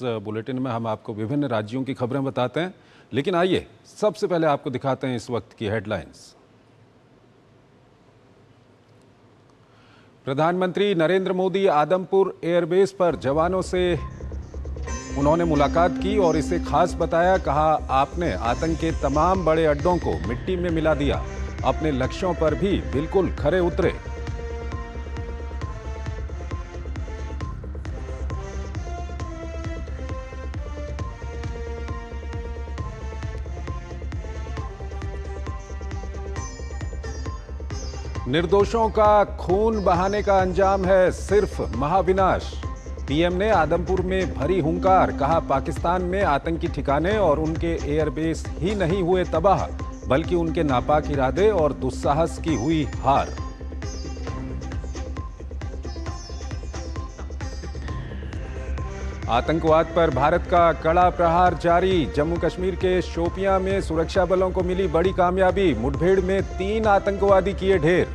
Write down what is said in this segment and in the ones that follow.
Bulletin में हम आपको विभिन्न राज्यों की खबरें बताते हैं, लेकिन आइए सबसे पहले आपको दिखाते हैं इस वक्त की हेडलाइंस। प्रधानमंत्री नरेंद्र मोदी आदमपुर एयरबेस पर जवानों से उन्होंने मुलाकात की और इसे खास बताया। कहा, आपने आतंक के तमाम बड़े अड्डों को मिट्टी में मिला दिया, अपने लक्ष्यों पर भी बिल्कुल खरे उतरे। निर्दोषों का खून बहाने का अंजाम है सिर्फ महाविनाश। पीएम ने आदमपुर में भरी हुंकार। कहा, पाकिस्तान में आतंकी ठिकाने और उनके एयरबेस ही नहीं हुए तबाह, बल्कि उनके नापाक इरादे और दुस्साहस की हुई हार। आतंकवाद पर भारत का कड़ा प्रहार जारी। जम्मू कश्मीर के शोपियां में सुरक्षा बलों को मिली बड़ी कामयाबी। मुठभेड़ में 3 आतंकवादी किए ढेर।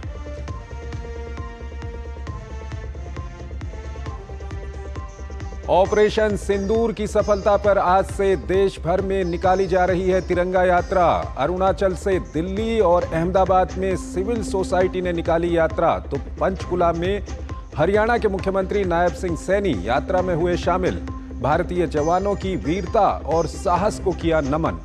ऑपरेशन सिंदूर की सफलता पर आज से देश भर में निकाली जा रही है तिरंगा यात्रा। अरुणाचल से दिल्ली और अहमदाबाद में सिविल सोसाइटी ने निकाली यात्रा, तो पंचकुला में हरियाणा के मुख्यमंत्री नायब सिंह सैनी यात्रा में हुए शामिल। भारतीय जवानों की वीरता और साहस को किया नमन।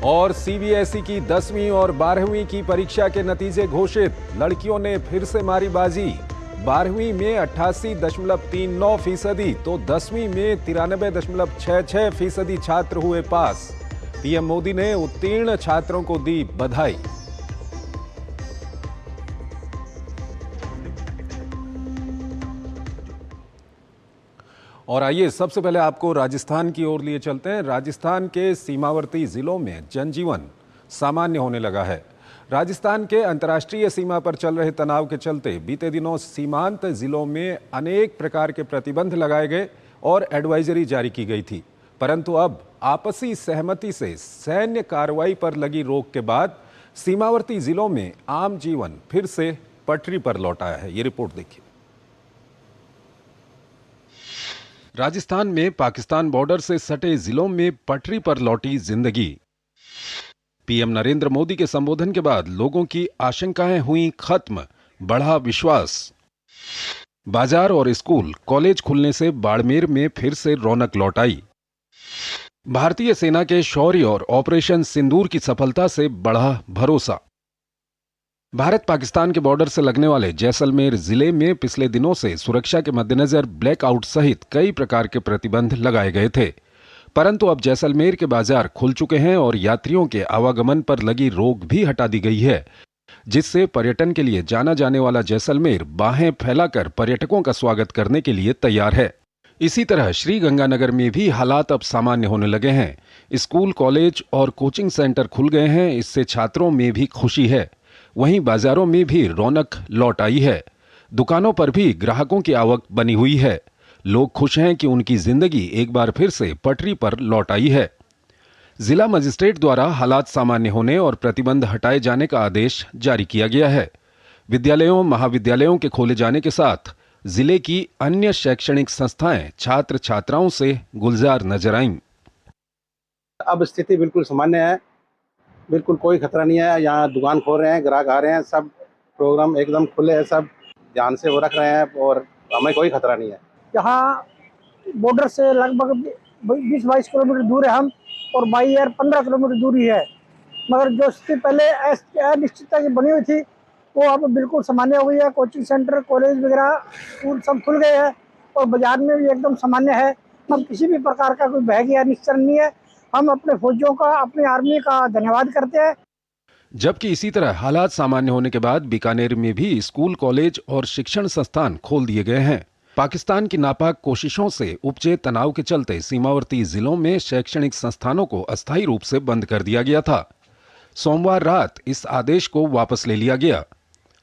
और सीबीएसई की 10वीं और 12वीं की परीक्षा के नतीजे घोषित। लड़कियों ने फिर से मारी बाजी। 12वीं में 88.39%, तो 10वीं में 93.66% छात्र हुए पास। पीएम मोदी ने उत्तीर्ण छात्रों को दी बधाई। और आइए सबसे पहले आपको राजस्थान की ओर लिए चलते हैं। राजस्थान के सीमावर्ती जिलों में जनजीवन सामान्य होने लगा है। राजस्थान के अंतर्राष्ट्रीय सीमा पर चल रहे तनाव के चलते बीते दिनों सीमांत जिलों में अनेक प्रकार के प्रतिबंध लगाए गए और एडवाइजरी जारी की गई थी, परंतु अब आपसी सहमति से सैन्य कार्रवाई पर लगी रोक के बाद सीमावर्ती जिलों में आम जीवन फिर से पटरी पर लौट आया है। ये रिपोर्ट देखिए। राजस्थान में पाकिस्तान बॉर्डर से सटे जिलों में पटरी पर लौटी जिंदगी। पीएम नरेंद्र मोदी के संबोधन के बाद लोगों की आशंकाएं हुई खत्म, बढ़ा विश्वास। बाजार और स्कूल कॉलेज खुलने से बाड़मेर में फिर से रौनक लौट आई। भारतीय सेना के शौर्य और ऑपरेशन सिंदूर की सफलता से बढ़ा भरोसा। भारत पाकिस्तान के बॉर्डर से लगने वाले जैसलमेर जिले में पिछले दिनों से सुरक्षा के मद्देनजर ब्लैकआउट सहित कई प्रकार के प्रतिबंध लगाए गए थे, परंतु अब जैसलमेर के बाजार खुल चुके हैं और यात्रियों के आवागमन पर लगी रोक भी हटा दी गई है, जिससे पर्यटन के लिए जाना जाने वाला जैसलमेर बाहें फैलाकर पर्यटकों का स्वागत करने के लिए तैयार है। इसी तरह श्रीगंगानगर में भी हालात अब सामान्य होने लगे हैं। स्कूल, कॉलेज और कोचिंग सेंटर खुल गए हैं, इससे छात्रों में भी खुशी है। वहीं बाजारों में भी रौनक लौट आई है। दुकानों पर भी ग्राहकों की आवक बनी हुई है। लोग खुश हैं कि उनकी जिंदगी एक बार फिर से पटरी पर लौट आई है। जिला मजिस्ट्रेट द्वारा हालात सामान्य होने और प्रतिबंध हटाए जाने का आदेश जारी किया गया है। विद्यालयों, महाविद्यालयों के खोले जाने के साथ जिले की अन्य शैक्षणिक संस्थाएं छात्र छात्राओं से गुलजार नजर आईं। अब स्थिति बिल्कुल सामान्य है, बिल्कुल कोई खतरा नहीं है। यहाँ दुकान खोल रहे हैं, ग्राहक आ रहे हैं, सब प्रोग्राम एकदम खुले हैं, सब ध्यान से वो रख रहे हैं और हमें कोई खतरा नहीं है। यहाँ बॉर्डर से लगभग 20-22 किलोमीटर दूर है हम, और बाई एयर 15 किलोमीटर दूरी है। मगर जो स्थिति पहले अनिश्चितता की बनी हुई थी वो अब बिल्कुल सामान्य हो गई है। कोचिंग सेंटर, कॉलेज वगैरह स्कूल सब खुल गए हैं और बाजार में भी एकदम सामान्य है। अब किसी भी प्रकार का कोई भय या निश्चर नहीं है। हम अपने फौजियों का, अपनी आर्मी का धन्यवाद करते हैं। जबकि इसी तरह हालात सामान्य होने के बाद बीकानेर में भी स्कूल, कॉलेज और शिक्षण संस्थान खोल दिए गए हैं। पाकिस्तान की नापाक कोशिशों से उपजे तनाव के चलते सीमावर्ती जिलों में शैक्षणिक संस्थानों को अस्थायी रूप से बंद कर दिया गया था। सोमवार रात इस आदेश को वापस ले लिया गया,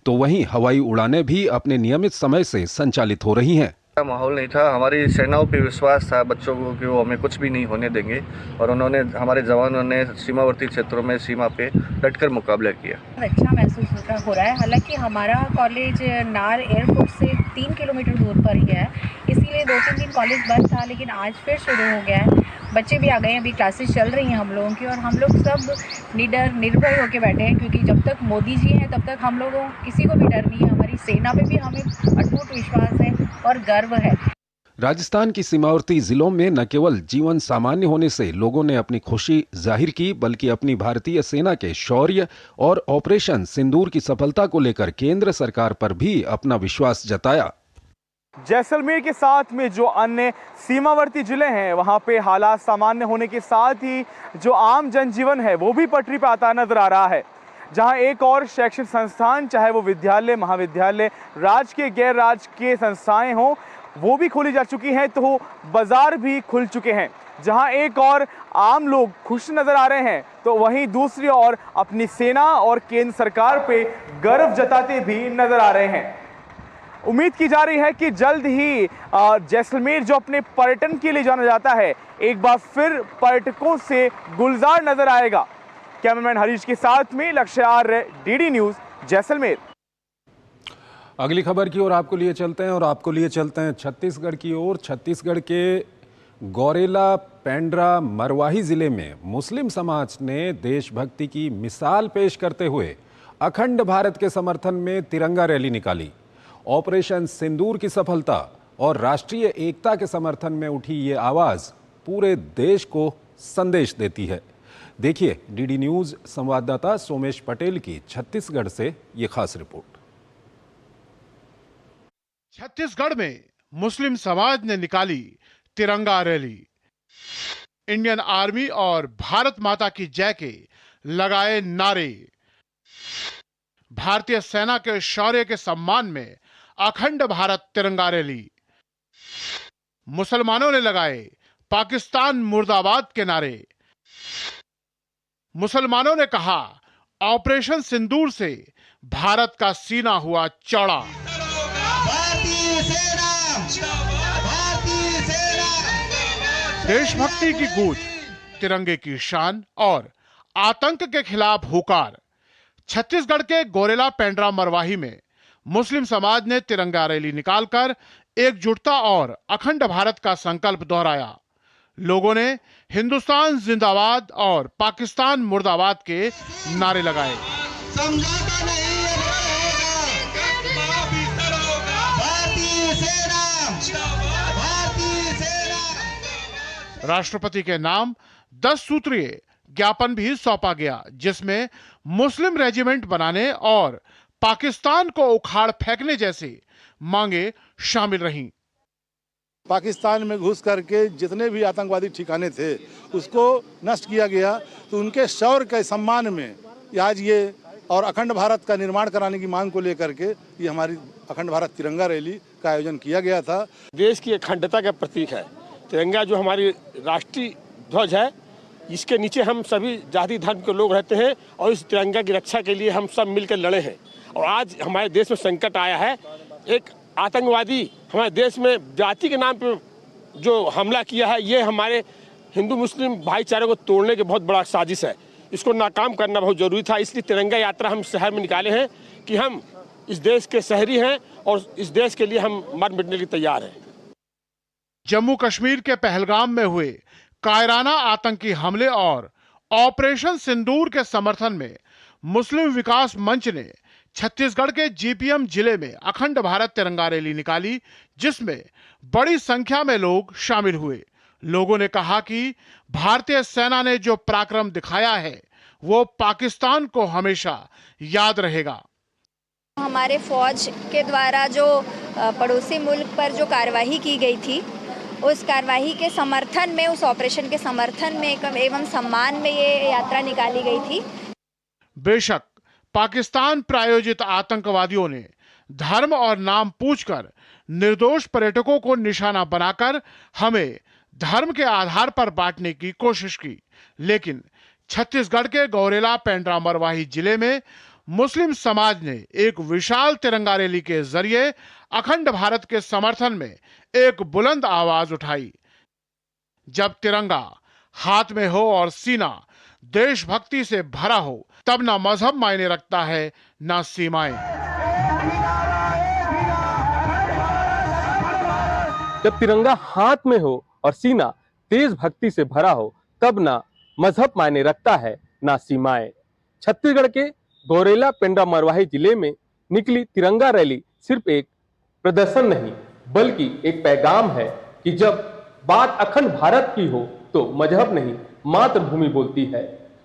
तो वहीं हवाई उड़ानें भी अपने नियमित समय से संचालित हो रही हैं। माहौल नहीं था, हमारी सेनाओं पे विश्वास था बच्चों को कि वो हमें कुछ भी नहीं होने देंगे, और उन्होंने, हमारे जवानों ने सीमावर्ती क्षेत्रों में सीमा पे डटकर मुकाबला किया। अच्छा महसूस हो रहा है। हालांकि हमारा कॉलेज नार एयरपोर्ट से 3 किलोमीटर दूर पर ही है, इसीलिए 2-3 दिन कॉलेज बंद था, लेकिन आज फिर शुरू हो गया है। बच्चे भी आ गए हैं, अभी क्लासेस चल रही हैं हम लोगों की, और हम लोग सब निडर निर्भय होकर बैठे हैं, क्योंकि जब तक मोदी जी हैं तब तक हम लोगों किसी को भी डर नहीं है। हमारी सेना पे भी हमें अटूट विश्वास है और गर्व है। राजस्थान की सीमावर्ती जिलों में न केवल जीवन सामान्य होने से लोगों ने अपनी खुशी जाहिर की, बल्कि अपनी भारतीय सेना के शौर्य और ऑपरेशन सिंदूर की सफलता को लेकर केंद्र सरकार पर भी अपना विश्वास जताया। जैसलमेर के साथ में जो अन्य सीमावर्ती जिले हैं वहां पे हालात सामान्य होने के साथ ही जो आम जनजीवन है वो भी पटरी पर आता नजर आ रहा है। जहां एक और शैक्षिक संस्थान, चाहे वो विद्यालय, महाविद्यालय, राजकीय गैर राजकीय संस्थाएं हों, वो भी खोली जा चुकी हैं, तो बाजार भी खुल चुके हैं। जहां एक और आम लोग खुश नजर आ रहे हैं, तो वहीं दूसरी ओर अपनी सेना और केंद्र सरकार पे गर्व जताते भी नजर आ रहे हैं। उम्मीद की जा रही है कि जल्द ही जैसलमेर जो अपने पर्यटन के लिए जाना जाता है, एक बार फिर पर्यटकों से गुलजार नजर आएगा। कैमरामैन हरीश के साथ में लक्ष्य आर्य, डीडी न्यूज, जैसलमेर। अगली खबर की ओर आपको लिए चलते हैं छत्तीसगढ़ की ओर। छत्तीसगढ़ के गौरेला पेंड्रा मरवाही जिले में मुस्लिम समाज ने देशभक्ति की मिसाल पेश करते हुए अखंड भारत के समर्थन में तिरंगा रैली निकाली। ऑपरेशन सिंदूर की सफलता और राष्ट्रीय एकता के समर्थन में उठी ये आवाज पूरे देश को संदेश देती है। देखिए डीडी न्यूज संवाददाता सोमेश पटेल की छत्तीसगढ़ से ये खास रिपोर्ट। छत्तीसगढ़ में मुस्लिम समाज ने निकाली तिरंगा रैली। इंडियन आर्मी और भारत माता की जय के लगाए नारे। भारतीय सेना के शौर्य के सम्मान में अखंड भारत तिरंगा रैली। मुसलमानों ने लगाए पाकिस्तान मुर्दाबाद के नारे। मुसलमानों ने कहा, ऑपरेशन सिंदूर से भारत का सीना हुआ चौड़ा। देशभक्ति की गूंज, तिरंगे की शान और आतंक के खिलाफ हुकार। छत्तीसगढ़ के गोरेला पेंड्रा मरवाही में मुस्लिम समाज ने तिरंगा रैली निकालकर एकजुटता और अखंड भारत का संकल्प दोहराया। लोगों ने हिंदुस्तान जिंदाबाद और पाकिस्तान मुर्दाबाद के नारे लगाए। राष्ट्रपति के नाम 10 सूत्रीय ज्ञापन भी सौंपा गया, जिसमें मुस्लिम रेजिमेंट बनाने और पाकिस्तान को उखाड़ फेंकने जैसी मांगे शामिल रहीं। पाकिस्तान में घुस करके जितने भी आतंकवादी ठिकाने थे उसको नष्ट किया गया, तो उनके शौर्य के सम्मान में आज ये और अखंड भारत का निर्माण कराने की मांग को लेकर के ये हमारी अखंड भारत तिरंगा रैली का आयोजन किया गया था। देश की अखंडता का प्रतीक है तिरंगा, जो हमारी राष्ट्रीय ध्वज है। इसके नीचे हम सभी जाति धर्म के लोग रहते हैं और इस तिरंगा की रक्षा के लिए हम सब मिलकर लड़े हैं। और आज हमारे देश में संकट आया है, एक आतंकवादी हमारे देश में जाति के नाम पे जो हमला किया है, ये हमारे हिंदू मुस्लिम भाईचारे को तोड़ने की बहुत बड़ा साजिश है। इसको नाकाम करना बहुत जरूरी था। इसलिए तिरंगा यात्रा हम शहर में निकाले हैं कि हम इस देश के शहरी हैं और इस देश के लिए हम मर मिटने के लिए तैयार हैं। जम्मू कश्मीर के पहलगाम में हुए कायराना आतंकी हमले और ऑपरेशन सिंदूर के समर्थन में मुस्लिम विकास मंच ने छत्तीसगढ़ के जीपीएम जिले में अखंड भारत तिरंगा रैली निकाली, जिसमें बड़ी संख्या में लोग शामिल हुए। लोगों ने कहा कि भारतीय सेना ने जो पराक्रम दिखाया है वो पाकिस्तान को हमेशा याद रहेगा। हमारे फौज के द्वारा जो पड़ोसी मुल्क पर जो कार्रवाई की गई थी, उस कार्रवाई के समर्थन में, उस ऑपरेशन के समर्थन में एवं सम्मान में ये यात्रा निकाली गई थी। बेशक पाकिस्तान प्रायोजित आतंकवादियों ने धर्म और नाम पूछकर निर्दोष पर्यटकों को निशाना बनाकर हमें धर्म के आधार पर बांटने की कोशिश की, लेकिन छत्तीसगढ़ के गौरेला पेंड्रा मरवाही जिले में मुस्लिम समाज ने एक विशाल तिरंगा रैली के जरिए अखंड भारत के समर्थन में एक बुलंद आवाज उठाई। जब तिरंगा हाथ में हो और सीना देशभक्ति से भरा हो, तब ना मजहब मायने रखता है ना सीमाएं। जब तिरंगा हाथ में हो और सीना तेज भक्ति से भरा हो, तब ना मजहब मायने रखता है ना सीमाएं। छत्तीसगढ़ के गौरेला पेंड्रा मरवाही जिले में निकली तिरंगा रैली सिर्फ एक प्रदर्शन नहीं बल्कि एक पैगाम है कि जब बात अखंड भारत की हो तो मजहब नहीं मातृभूमि बोलती है।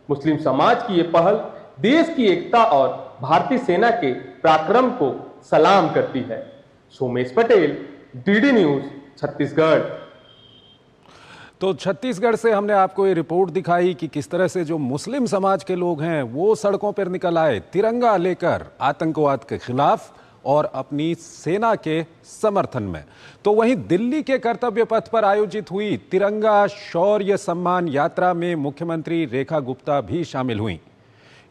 मुस्लिम समाज की ये पहल देश की एकता और भारतीय सेना के पराक्रम को सलाम करती है। Somesh Patel, DD news, Chhattisgarh. तो छत्तीसगढ़ से हमने आपको ये रिपोर्ट दिखाई कि किस तरह से जो मुस्लिम समाज के लोग हैं वो सड़कों पर निकल आए तिरंगा लेकर आतंकवाद के खिलाफ और अपनी सेना के समर्थन में। तो वहीं दिल्ली के कर्तव्य पथ पर आयोजित हुई तिरंगा शौर्य सम्मान यात्रा में मुख्यमंत्री रेखा गुप्ता भी शामिल हुई।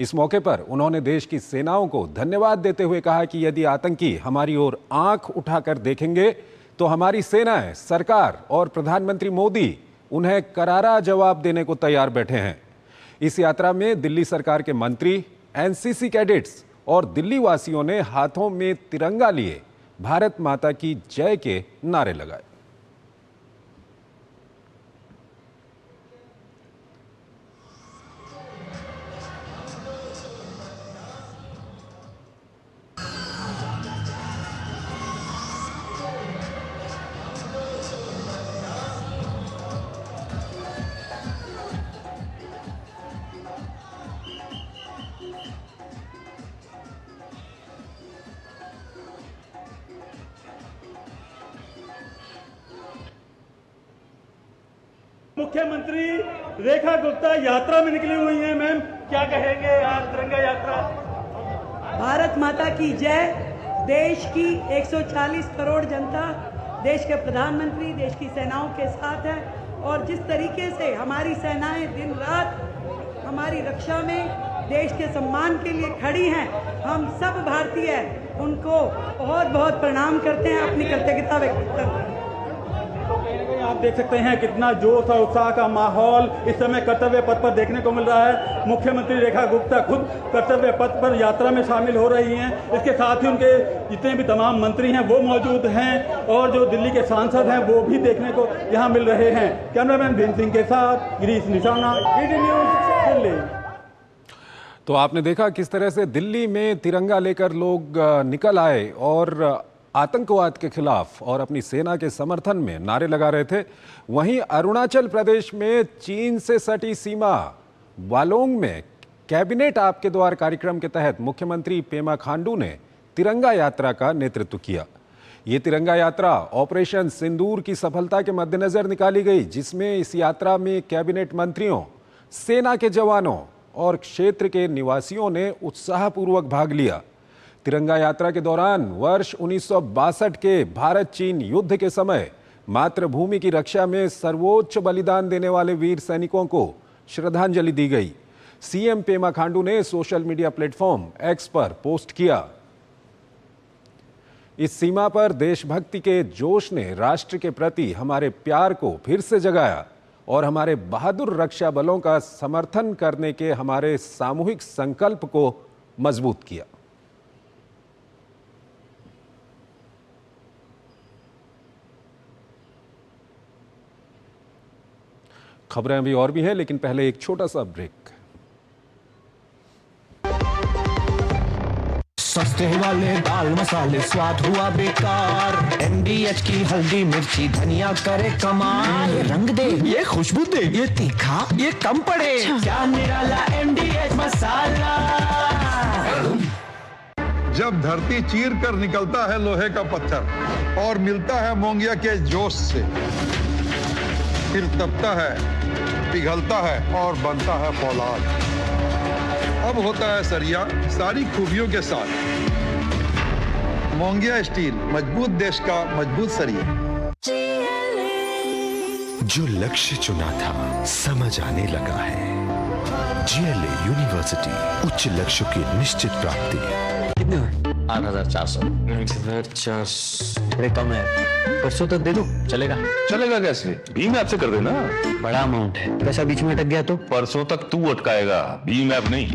इस मौके पर उन्होंने देश की सेनाओं को धन्यवाद देते हुए कहा कि यदि आतंकी हमारी ओर आंख उठाकर देखेंगे तो हमारी सेनाएं, सरकार और प्रधानमंत्री मोदी उन्हें करारा जवाब देने को तैयार बैठे हैं। इस यात्रा में दिल्ली सरकार के मंत्री, एनसीसी कैडेट्स और दिल्ली वासियों ने हाथों में तिरंगा लिए भारत माता की जय के नारे लगाए। मुख्यमंत्री रेखा गुप्ता यात्रा में निकली हुई हैं। मैम, क्या कहेंगे आज तिरंगा यात्रा? भारत माता की जय। देश की 140 करोड़ जनता देश के प्रधानमंत्री, देश की सेनाओं के साथ है और जिस तरीके से हमारी सेनाएं दिन रात हमारी रक्षा में देश के सम्मान के लिए खड़ी हैं, हम सब भारतीय उनको बहुत बहुत प्रणाम करते हैं, अपनी कृतज्ञता व्यक्त करते हैं। आप देख सकते हैं कितना जोश और उत्साह का माहौल इस समय कर्तव्य पथ पर देखने को मिल रहा है। मुख्यमंत्री रेखा गुप्ता खुद कर्तव्य पथ पर यात्रा में शामिल हो रही हैं। इसके साथ ही उनके जितने भी तमाम मंत्री हैं वो मौजूद हैं और जो दिल्ली के सांसद हैं वो भी देखने को यहाँ मिल रहे हैं। कैमरामैन भीम सिंह के साथ गिरीश निशाना, डीडी न्यूज, दिल्ली। तो आपने देखा किस तरह से दिल्ली में तिरंगा लेकर लोग निकल आए और आतंकवाद के खिलाफ और अपनी सेना के समर्थन में नारे लगा रहे थे। वहीं अरुणाचल प्रदेश में चीन से सटी सीमा वालोंग में कैबिनेट आपके द्वार कार्यक्रम के तहत मुख्यमंत्री पेमा खांडू ने तिरंगा यात्रा का नेतृत्व किया। ये तिरंगा यात्रा ऑपरेशन सिंदूर की सफलता के मद्देनजर निकाली गई, जिसमें इस यात्रा में कैबिनेट मंत्रियों, सेना के जवानों और क्षेत्र के निवासियों ने उत्साहपूर्वक भाग लिया। तिरंगा यात्रा के दौरान वर्ष 1962 के भारत चीन युद्ध के समय मातृभूमि की रक्षा में सर्वोच्च बलिदान देने वाले वीर सैनिकों को श्रद्धांजलि दी गई। सीएम पेमा खांडू ने सोशल मीडिया प्लेटफॉर्म एक्स पर पोस्ट किया। इस सीमा पर देशभक्ति के जोश ने राष्ट्र के प्रति हमारे प्यार को फिर से जगाया और हमारे बहादुर रक्षा बलों का समर्थन करने के हमारे सामूहिक संकल्प को मजबूत किया। खबरें अभी और भी हैं, लेकिन पहले एक छोटा सा ब्रेक। सस्ते वाले दाल मसाले स्वाद हुआ बेकार, MDH की हल्दी मिर्ची धनिया करे कमाल। ये रंग दे, ये खुशबू दे, ये तीखा, ये कम पड़े, क्या निराला MDH मसाला। जब धरती चीर कर निकलता है लोहे का पत्थर और मिलता है मोंगिया के जोश से, फिर तपता है, पिघलता है और बनता है फौलाद। अब होता है सरिया सारी खूबियों के साथ। मोंगिया स्टील, मजबूत देश का मजबूत सरिया। जो लक्ष्य चुना था समझ आने लगा है। GLA यूनिवर्सिटी, उच्च लक्ष्य की निश्चित प्राप्ति। 8,400 अरे कम है, परसों तक दे दो, चलेगा? चलेगा कैसे? भीम ऐप से कर देना। बड़ा अमाउंट है, पैसा बीच में अटक गया तो? परसों तक तू अटकाएगा, भीम ऐप नहीं।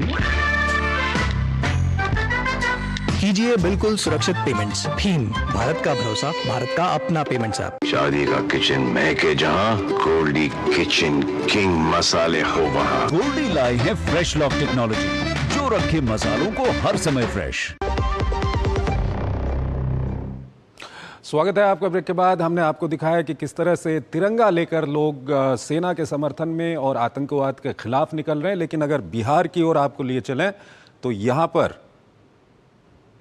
कीजिए बिल्कुल सुरक्षित पेमेंट्स। भीम, भारत का भरोसा, भारत का अपना पेमेंट्स ऐप। शादी का किचन महके जहाँ, गोल्डी किचन किंग मसाले हो वहाँ। गोल्डी लाई है फ्रेश लॉक टेक्नोलॉजी, जो रखे मसालों को हर समय फ्रेश। स्वागत है आपका। ब्रेक के बाद हमने आपको दिखाया कि किस तरह से तिरंगा लेकर लोग सेना के समर्थन में और आतंकवाद के खिलाफ निकल रहे हैं। लेकिन अगर बिहार की ओर आपको लिए चलें तो यहाँ पर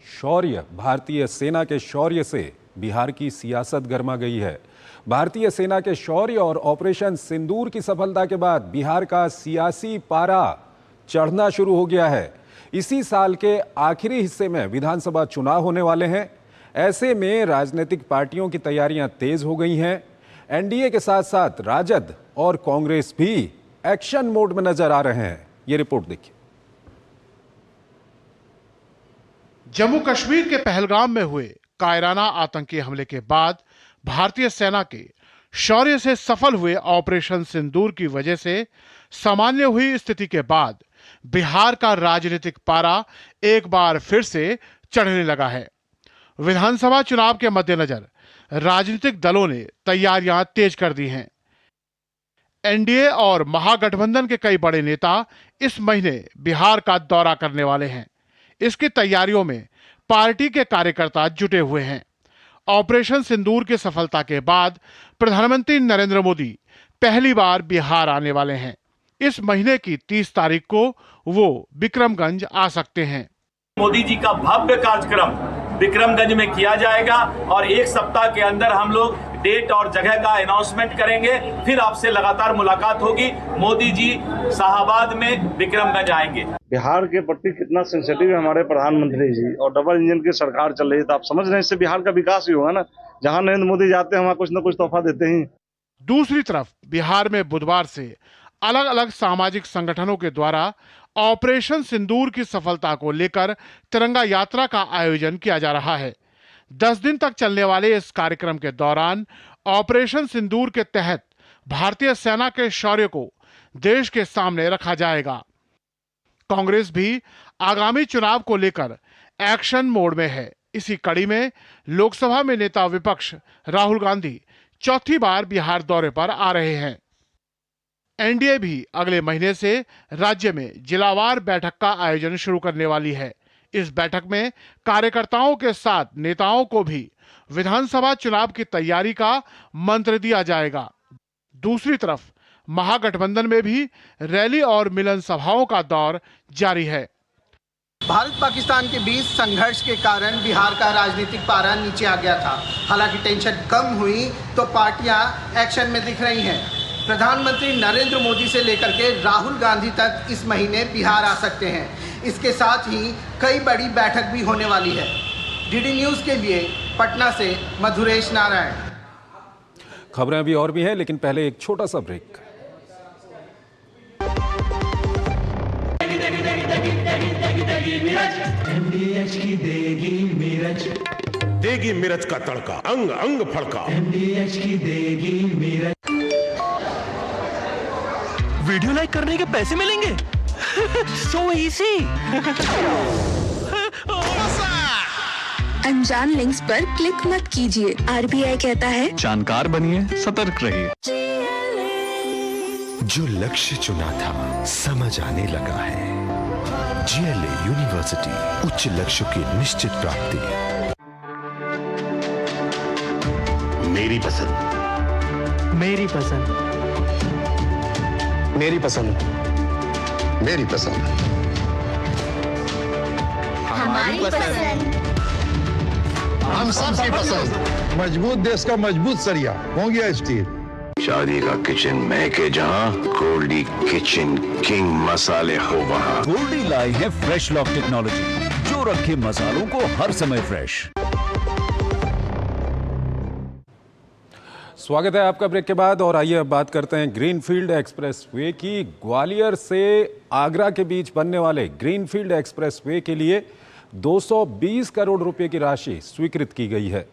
शौर्य, भारतीय सेना के शौर्य से बिहार की सियासत गरमा गई है। भारतीय सेना के शौर्य और ऑपरेशन सिंदूर की सफलता के बाद बिहार का सियासी पारा चढ़ना शुरू हो गया है। इसी साल के आखिरी हिस्से में विधानसभा चुनाव होने वाले हैं। ऐसे में राजनीतिक पार्टियों की तैयारियां तेज हो गई हैं। एनडीए के साथ साथ राजद और कांग्रेस भी एक्शन मोड में नजर आ रहे हैं। ये रिपोर्ट देखिए। जम्मू कश्मीर के पहलगाम में हुए कायराना आतंकी हमले के बाद भारतीय सेना के शौर्य से सफल हुए ऑपरेशन सिंदूर की वजह से सामान्य हुई स्थिति के बाद बिहार का राजनीतिक पारा एक बार फिर से चढ़ने लगा है। विधानसभा चुनाव के मद्देनजर राजनीतिक दलों ने तैयारियां तेज कर दी हैं। एनडीए और महागठबंधन के कई बड़े नेता इस महीने बिहार का दौरा करने वाले हैं। इसकी तैयारियों में पार्टी के कार्यकर्ता जुटे हुए हैं। ऑपरेशन सिंदूर की सफलता के बाद प्रधानमंत्री नरेंद्र मोदी पहली बार बिहार आने वाले हैं। इस महीने की 30 तारीख को वो विक्रमगंज आ सकते हैं। मोदी जी का भव्य कार्यक्रम विक्रमगंज में किया जाएगा और एक सप्ताह के अंदर हम लोग डेट और जगह का अनाउंसमेंट करेंगे। फिर आपसे लगातार मुलाकात होगी। मोदी जी शाहबाद में विक्रमगंज आएंगे। बिहार के प्रति कितना सेंसिटिव है हमारे प्रधानमंत्री जी, और डबल इंजन की सरकार चल रही है, तो आप समझ रहे हैं इससे बिहार का विकास ही होगा ना। जहां नरेंद्र मोदी जाते हैं वहां कुछ न कुछ तोहफा देते हैं। दूसरी तरफ बिहार में बुधवार से अलग अलग सामाजिक संगठनों के द्वारा ऑपरेशन सिंदूर की सफलता को लेकर तिरंगा यात्रा का आयोजन किया जा रहा है। 10 दिन तक चलने वाले इस कार्यक्रम के दौरान ऑपरेशन सिंदूर के तहत भारतीय सेना के शौर्य को देश के सामने रखा जाएगा। कांग्रेस भी आगामी चुनाव को लेकर एक्शन मोड में है। इसी कड़ी में लोकसभा में नेता विपक्ष राहुल गांधी चौथी बार बिहार दौरे पर आ रहे हैं। एनडीए भी अगले महीने से राज्य में जिलावार बैठक का आयोजन शुरू करने वाली है। इस बैठक में कार्यकर्ताओं के साथ नेताओं को भी विधानसभा चुनाव की तैयारी का मंत्र दिया जाएगा। दूसरी तरफ महागठबंधन में भी रैली और मिलन सभाओं का दौर जारी है। भारत पाकिस्तान के बीच संघर्ष के कारण बिहार का राजनीतिक पारा नीचे आ गया था। हालांकि टेंशन कम हुई तो पार्टियां एक्शन में दिख रही हैं। प्रधानमंत्री नरेंद्र मोदी से लेकर के राहुल गांधी तक इस महीने बिहार आ सकते हैं। इसके साथ ही कई बड़ी बैठक भी होने वाली है। डीडी न्यूज़ के लिए पटना से मधुरेश नारायण। खबरें अभी और भी हैं, लेकिन पहले एक छोटा सा ब्रेक। MDH की देगी मिर्च, देगी मिर्च का तड़का, अंग अंग फड़का। MDH की देगी मिर्च। वीडियो लाइक करने के पैसे मिलेंगे। So easy। अनजान लिंक्स पर क्लिक मत कीजिए। RBI कहता है जानकार बनिए, सतर्क रहिए। जो लक्ष्य चुना था समझ आने लगा है। GLA यूनिवर्सिटी, उच्च लक्ष्य की निश्चित प्राप्ति। मेरी पसंद, मेरी पसंद, मेरी पसंद, मेरी पसंद, हमारी पसंद, हम सबकी पसंद। मजबूत देश का मजबूत सरिया हो गया स्टील। शादी का किचन महके जहाँ, गोल्डी किचन किंग मसाले हो वहाँ। गोल्डी लाई है फ्रेश लॉक टेक्नोलॉजी, जो रखे मसालों को हर समय फ्रेश। स्वागत है आपका ब्रेक के बाद, और आइए अब बात करते हैं ग्रीनफील्ड एक्सप्रेसवे की। ग्वालियर से आगरा के बीच बनने वाले ग्रीनफील्ड एक्सप्रेसवे के लिए 220 करोड़ रुपए की राशि स्वीकृत की गई है।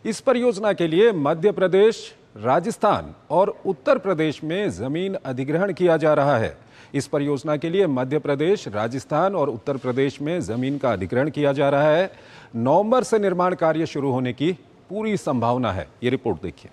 इस परियोजना के लिए मध्य प्रदेश, राजस्थान और उत्तर प्रदेश में जमीन अधिग्रहण किया जा रहा है। इस परियोजना के लिए मध्य प्रदेश, राजस्थान और उत्तर प्रदेश में जमीन का अधिग्रहण किया जा रहा है। नवंबर से निर्माण कार्य शुरू होने की पूरी संभावना है। ये रिपोर्ट देखिए।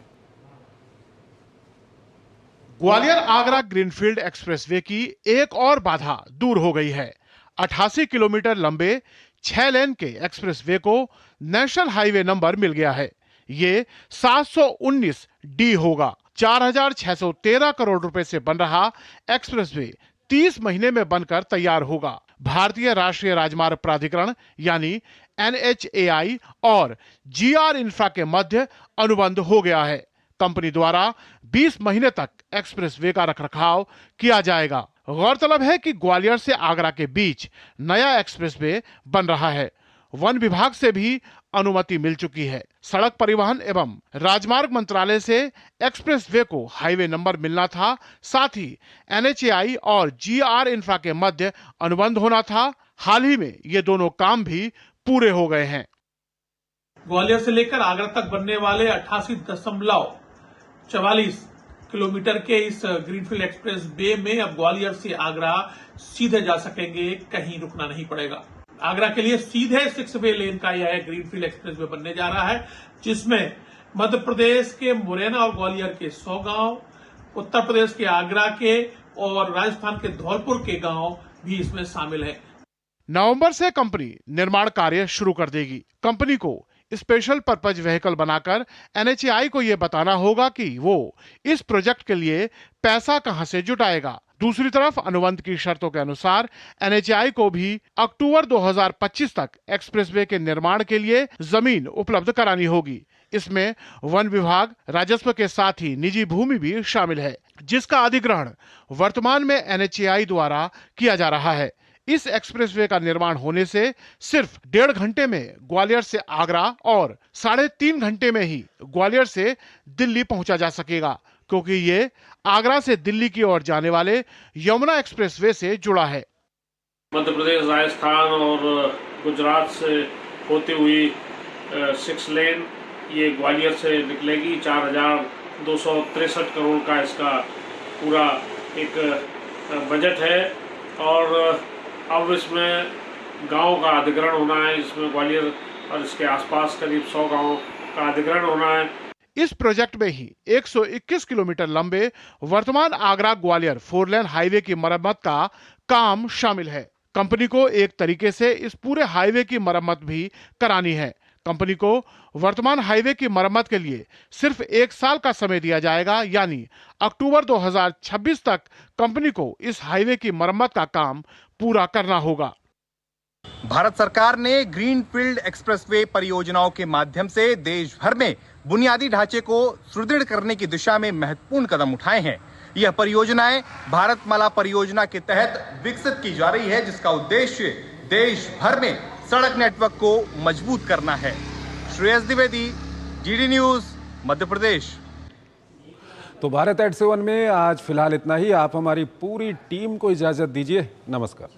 ग्वालियर आगरा ग्रीनफील्ड एक्सप्रेसवे की एक और बाधा दूर हो गई है। 88 किलोमीटर लंबे 6 लेन के एक्सप्रेसवे को नेशनल हाईवे नंबर मिल गया है। ये 719 डी होगा। 4,613 करोड़ रुपए से बन रहा एक्सप्रेसवे 30 महीने में बनकर तैयार होगा। भारतीय राष्ट्रीय राजमार्ग प्राधिकरण यानी NHAI और GR इंफ्रा के मध्य अनुबंध हो गया है। कंपनी द्वारा 20 महीने तक एक्सप्रेसवे का रखरखाव किया जाएगा। गौरतलब है कि ग्वालियर से आगरा के बीच नया एक्सप्रेसवे बन रहा है। वन विभाग से भी अनुमति मिल चुकी है। सड़क परिवहन एवं राजमार्ग मंत्रालय से एक्सप्रेसवे को हाईवे नंबर मिलना था। साथ ही NHAI और GR इंफ्रा के मध्य अनुबंध होना था। हाल ही में ये दोनों काम भी पूरे हो गए हैं। ग्वालियर से लेकर आगरा तक बनने वाले 88.44 किलोमीटर के इस ग्रीनफील्ड एक्सप्रेस वे में अब ग्वालियर से आगरा सीधे जा सकेंगे, कहीं रुकना नहीं पड़ेगा। आगरा के लिए सीधे 6 वे लेन का यह ग्रीनफील्ड एक्सप्रेस वे बनने जा रहा है, जिसमें मध्य प्रदेश के मुरैना और ग्वालियर के 100 गांव, उत्तर प्रदेश के आगरा के और राजस्थान के धौलपुर के गांव भी इसमें शामिल है। नवंबर से कंपनी निर्माण कार्य शुरू कर देगी। कंपनी को स्पेशल पर्पज व्हीकल बनाकर NHAI को यह बताना होगा कि वो इस प्रोजेक्ट के लिए पैसा कहां से जुटाएगा। दूसरी तरफ अनुबंध की शर्तों के अनुसार NHAI को भी अक्टूबर 2025 तक एक्सप्रेसवे के निर्माण के लिए जमीन उपलब्ध करानी होगी। इसमें वन विभाग, राजस्व के साथ ही निजी भूमि भी शामिल है, जिसका अधिग्रहण वर्तमान में NHAI द्वारा किया जा रहा है। इस एक्सप्रेसवे का निर्माण होने से सिर्फ 1.5 घंटे में ग्वालियर से आगरा और 3.5 घंटे में ही ग्वालियर से दिल्ली पहुंचा जा सकेगा, क्योंकि ये आगरा से दिल्ली की ओर जाने वाले यमुना एक्सप्रेसवे से जुड़ा है। मध्य प्रदेश, राजस्थान और गुजरात से होती हुई 6 लेन ये ग्वालियर से निकलेगी। 4,263 करोड़ का इसका पूरा एक बजट है और अब इसमें गांव का अधिग्रहण होना है। इसमें ग्वालियर और इसके आसपास करीब 100 गांव का अधिग्रहण होना है। इस प्रोजेक्ट में ही 121 किलोमीटर लंबे वर्तमान आगरा ग्वालियर 4 लेन हाईवे की मरम्मत का काम शामिल है। कंपनी को एक तरीके से इस पूरे हाईवे की मरम्मत भी करानी है। कंपनी को वर्तमान हाईवे की मरम्मत के लिए सिर्फ 1 साल का समय दिया जाएगा, यानी अक्टूबर 2026 तक कंपनी को इस हाईवे की मरम्मत का काम पूरा करना होगा। भारत सरकार ने ग्रीनफील्ड एक्सप्रेसवे परियोजनाओं के माध्यम से देश भर में बुनियादी ढांचे को सुदृढ़ करने की दिशा में महत्वपूर्ण कदम उठाए हैं। यह परियोजनाएं भारतमाला परियोजना के तहत विकसित की जा रही है, जिसका उद्देश्य देश भर में सड़क नेटवर्क को मजबूत करना है। Shreyas Dwivedi, GD news, Madhya Pradesh. तो भारत@7 में आज फिलहाल इतना ही। आप हमारी पूरी टीम को इजाजत दीजिए। नमस्कार।